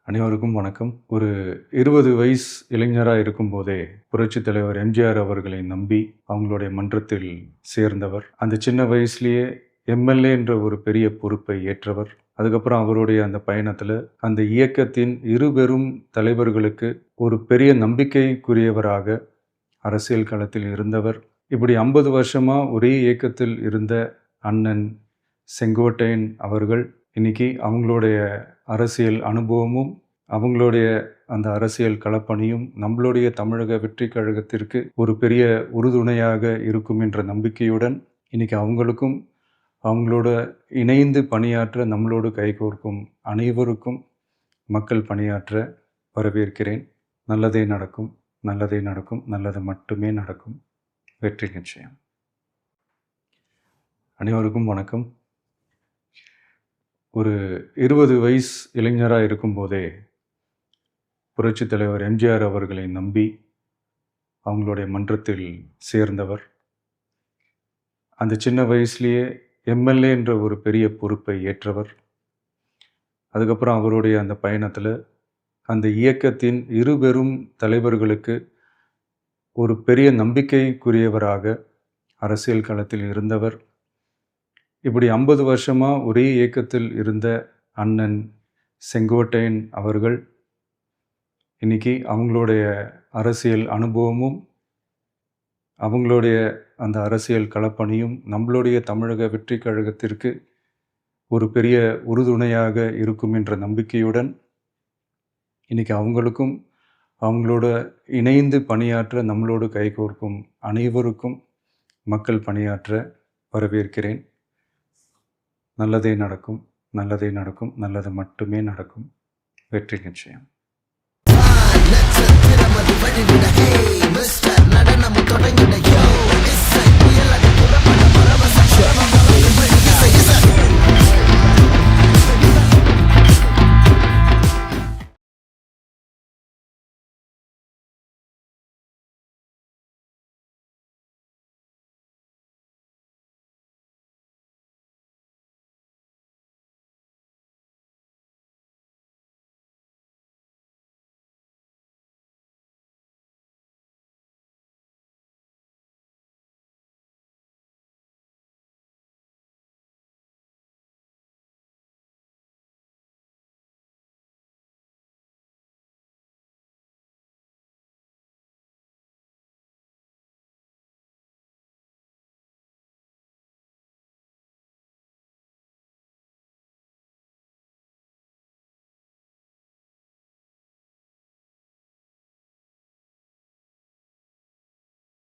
அனைவருக்கும் வணக்கம். ஒரு 20 வயசு இளைஞராக இருக்கும்போதே புரட்சித் தலைவர் எம்ஜிஆர் அவர்களை நம்பி அவங்களுடைய மன்றத்தில் சேர்ந்தவர். அந்த சின்ன வயசுலேயே எம்எல்ஏ என்ற ஒரு பெரிய பொறுப்பை ஏற்றவர். அதுக்கப்புறம் அவருடைய அந்த பயணத்தில் அந்த இயக்கத்தின் இருபெரும் தலைவர்களுக்கு ஒரு பெரிய நம்பிக்கைக்குரியவராக அரசியல் களத்தில் இருந்தவர். இப்படி 50 வருஷமாக ஒரே இயக்கத்தில் இருந்த அண்ணன் செங்கோட்டையன் அவர்கள் இன்னைக்கு அவங்களுடைய அரசியல் அனுபவமும் அவங்களுடைய அந்த அரசியல் களப்பணியும் நம்மளுடைய தமிழக வெற்றி கழகத்திற்கு ஒரு பெரிய உறுதுணையாக இருக்கும் என்ற நம்பிக்கையுடன் இன்னைக்கு அவங்களுக்கும் அவங்களோட இணைந்து பணியாற்ற நம்மளோடு கைகோர்க்கும் அனைவருக்கும் மக்கள் பணியாற்ற வரவேற்கிறேன். நல்லதே நடக்கும், நல்லதே நடக்கும், நல்லது மட்டுமே நடக்கும். வெற்றி நிச்சயம். அனைவருக்கும் வணக்கம். ஒரு 20 வயசு இளைஞராக இருக்கும்போதே புரட்சித் தலைவர் எம்ஜிஆர் அவர்களை நம்பி அவங்களுடைய மன்றத்தில் சேர்ந்தவர். அந்த சின்ன வயசுலேயே எம்எல்ஏ என்ற ஒரு பெரிய பொறுப்பை ஏற்றவர். அதுக்கப்புறம் அவருடைய அந்த பயணத்தில் அந்த இயக்கத்தின் இருபெரும் தலைவர்களுக்கு ஒரு பெரிய நம்பிக்கைக்குரியவராக அரசியல் களத்தில் இருந்தவர். இப்படி 50 வருஷமாக ஒரே இயக்கத்தில் இருந்த அண்ணன் செங்கோட்டையன் அவர்கள் இன்னைக்கு அவங்களுடைய அரசியல் அனுபவமும் அவங்களுடைய அந்த அரசியல் களப்பணியும் நம்மளுடைய தமிழக வெற்றி கழகத்திற்கு ஒரு பெரிய உறுதுணையாக இருக்கும் என்ற நம்பிக்கையுடன் இன்னைக்கு அவங்களுக்கும் அவங்களோட இணைந்து பணியாற்ற நம்மளோடு கைகோர்க்கும் அனைவருக்கும் மக்கள் பணியாற்ற வரவேற்கிறேன். நல்லதே நடக்கும், நல்லதே நடக்கும், நல்லது மட்டுமே நடக்கும். வெற்றி நிச்சயம்.